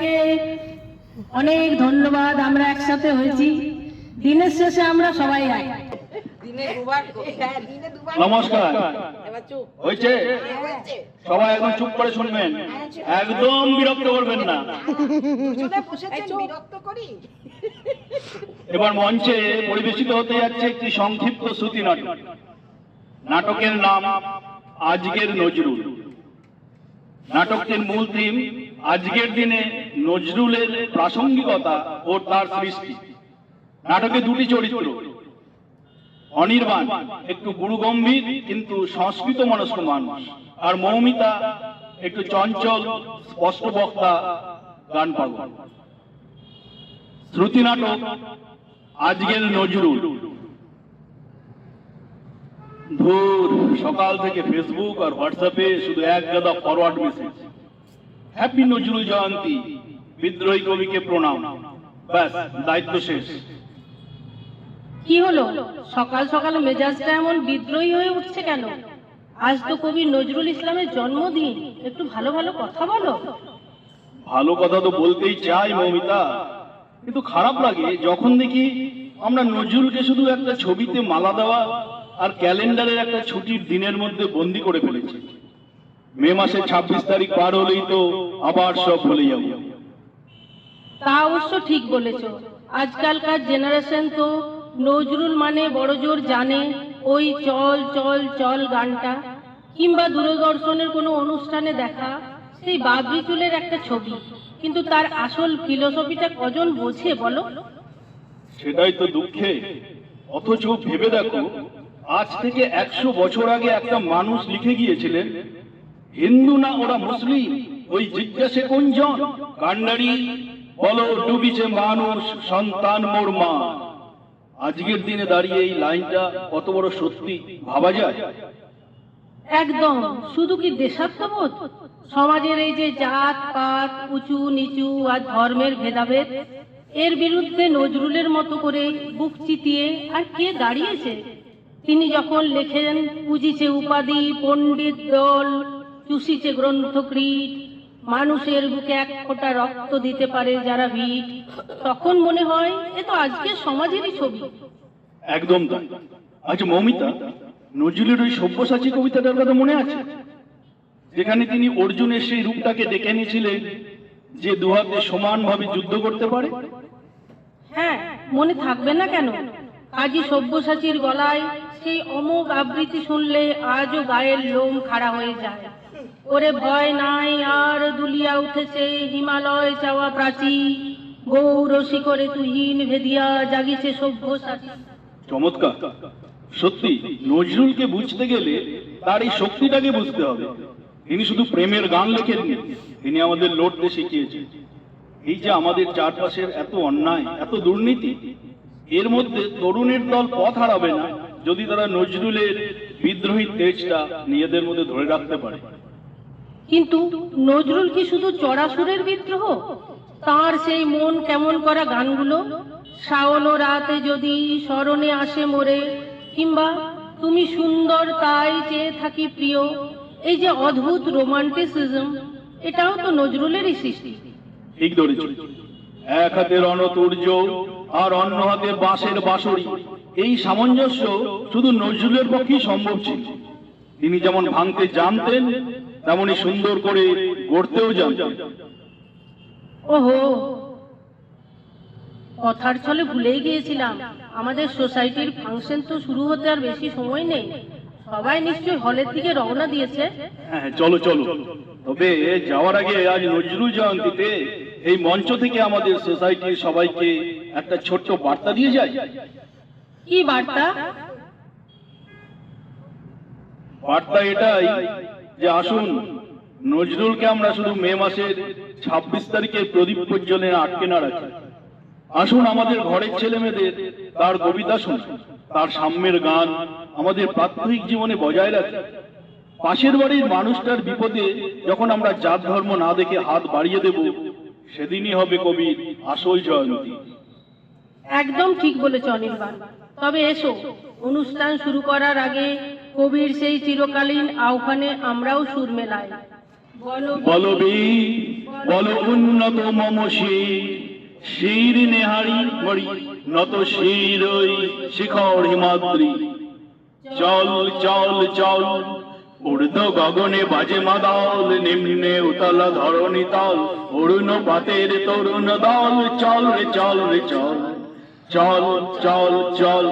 সবাইকে অনেক ধন্যবাদ। আমরা একসাথে হয়েছি, দিনের শেষে আমরা সবাই এক। নমস্কার। হয়েছে? সবাই একদম চুপ করে শুনবেন, একদম বিরক্ত করবেন না। এবার মঞ্চে পরিবেশিত হতে যাচ্ছে একটি সংক্ষিপ্ত শ্রুতি নাটক। নাটকের নাম আজকের নজরুল। নাটকটির মূল থিম আজকের দিনে নজরুলের প্রাসঙ্গিকতা ও তার সৃষ্টি। নাটকে দুটি চরিত্র, অনির্বাণ একটু গুরুগম্ভীর কিন্তু সংস্কৃত মনস্ক মানুষ, আর মৌমিতা একটু চঞ্চল স্পষ্ট বক্তা গান পাগল। শ্রুতি নাটক আজকের নজরুল। ধুর, সকাল থেকে ফেসবুক আর হোয়াটসঅ্যাপে শুধু এক গাদা ফরওয়ার্ড মেসেজ, হ্যাপি নজরুল জয়ন্তী, বিদ্রোহী কবিকে প্রণাম, ব্যাস দায়িত্ব শেষ। কি হলো, সকাল সকাল মেজাজটা এমন বিদ্রোহী হয়ে উঠছে কেন? আজ তো কবি নজরুল ইসলামের জন্মদিন, একটু ভালো ভালো কথা বলো। ভালো কথা তো বলতেই চাই মৌমিতা, কিন্তু খারাপ লাগে যখন দেখি আমরা নজরুলকে শুধু একটা ছবিতে মালা দেওয়া আর ক্যালেন্ডারের একটা ছুটির দিনের মধ্যে বন্দি করে ফেলেছি। মে মাসের 26 তারিখ পার হলেই তো আবার সব ভুলে যাব। তা অবশ্য ঠিক বলেছ, আজকালকার জেনারেশন তো নজরুল মানে বড় জোর জানে ওই চল চল চল গানটা, কিংবা দূরদর্শনের কোনো অনুষ্ঠানে দেখা সেই বাবরি চুলের একটা ছবি, কিন্তু তার আসল ফিলোসফিটা কজন বোঝে বলো? সেটাই তো দুঃখে। অথচ ভেবে দেখো, আজ থেকে 100 বছর আগে একটা মানুষ লিখে গিয়েছিলেন, হিন্দু না ওরা মুসলিম, ওই জিজ্ঞাসে কোনজন, কান্ডারি বলো ডুবিছে মানুষ সন্তান মোর মা। আজকের দিনে দাঁড়িয়ে এই লাইনটা কত বড় সত্যি ভাবা যায়। একদম, শুধু কি দেশাত্মবোধ, সমাজের এই যে জাত পাত, উঁচু নিচু আর ধর্মের ভেদাভেদ, এর বিরুদ্ধে নজরুলের মতো করে বুক চিতিয়ে আর কে দাঁড়িয়েছে? তিনি যখন লেখেন পুজিছে উপাধি পণ্ডিত দল, চুষিছে গ্রন্থকৃত, মানুষের বুকে এক ফোঁটা রক্ত দিতে পারে যারা ভিট, তখন মনে হয় এ তো আজকের সমাজেরই ছবি। একদম তাই। আচ্ছা মৌমিতা, নজরুলের ওই সব্যসাচী কবিতাটার কথা মনে আছে, যেখানে তিনি অর্জুনের সেই রূপটাকে ডেকে নিয়েছিলেন যে দুহাতে সমানভাবে যুদ্ধ করতে পারে? হ্যাঁ, মনে থাকবে না কেন? কাজী সব্যসাচীর গলায় সেই অমোঘ আবৃত্তি শুনলে আজও গায়ের লোম খাড়া হয়ে যায়। ওরে ভয় নাই আর দুলিয়া উঠেছে হিমালয় চাওয়া প্রাচী, গৌর শিখরে তুহিন ভেদিয়া জাগিছে সব্যসাচী। চমৎকার। সত্যি, নজরুলকে বুঝতে গেলে তার এই শক্তিটাকে বুঝতে হবে। তিনি শুধু প্রেমের গান লেখেননি, তিনি আমাদের লড়তে শিখিয়েছেন। এই যে আমাদের চারপাশের এত অন্যায়, এত দুর্নীতি, এর মধ্যে তরুণের দল পথ হারাবে না যদি তারা নজরুলের বিদ্রোহী তেজটা নিজেদের মধ্যে ধরে রাখতে পারে। কিন্তু নজরুল কি শুধু চড়াসুরের বিদ্রোহ? তার সেই মন কেমন করা গানগুলো, শাওন রাতে যদি স্মরণে আসে মোরে, কিংবা তুমি সুন্দর তাই চেয়ে থাকি প্রিয়, এই যে অদ্ভুত রোমান্টিসিজম, এটাও তো নজরুলেরই সৃষ্টি। ঠিক ধরেছ। এক হাতে রণতুর্য আর অন্য হাতে বাঁশের বাঁশরি, এই সামঞ্জস্য শুধু নজরুলের পক্ষেই সম্ভব ছিল। তিনি যেমন ভাঙতে জানতেন, তেমনি সুন্দর করে গড়তেও জানতেন। ওহো, কথার ছলে ভুলেই গিয়েছিলাম, আমাদের সোসাইটির ফাংশন তো শুরু হতে আর বেশি সময় নেই। সবাই নিশ্চয়ই হলের দিকে রওনা দিয়েছে। হ্যাঁ, চলো চলো। তবে যাওয়ার আগে আজ নজরুল জয়ন্তীতে এই মঞ্চ থেকে আমাদের সোসাইটির সবাইকে একটা ছোট্ট বার্তা দিয়ে যায়। কি বার্তা? বার্তা এটাই যে আসুন, নজরুলকে আমরা শুধু মে মাসের 26 তারিখের প্রদীপ প্রজ্বলনে আটকে না রাখি। আসুন আমাদের ঘরের ছেলে মেয়েদের তার কবিতা শুনি, তার সাম্যের গান আমাদের প্রাত্যহিক জীবনে বজায় রাখি। পাশের বাড়ির মানুষটার বিপদে যখন আমরা জাত ধর্ম না দেখে হাত বাড়িয়ে দেব, সেদিনই হবে কবির আসল জয়ন্তী। একদম ঠিক বলেছ অনির্বাণ। তবে এসো, অনুষ্ঠান শুরু করার আগে কবির সেই চিরকালীন আহ্বানে আমরাও সুর মেলাই। বলো বীর বল উন্নত মম শির নেহারি মরি নত শির শিখর হিমাদ্রি। চল চল চল ঊর্ধ্ব গগনে বাজে মাদল, নিম্নে উতল ধরণী তল, অরুণ পাতের তরুণ দল। চল রে চল রে চল, চল চল চল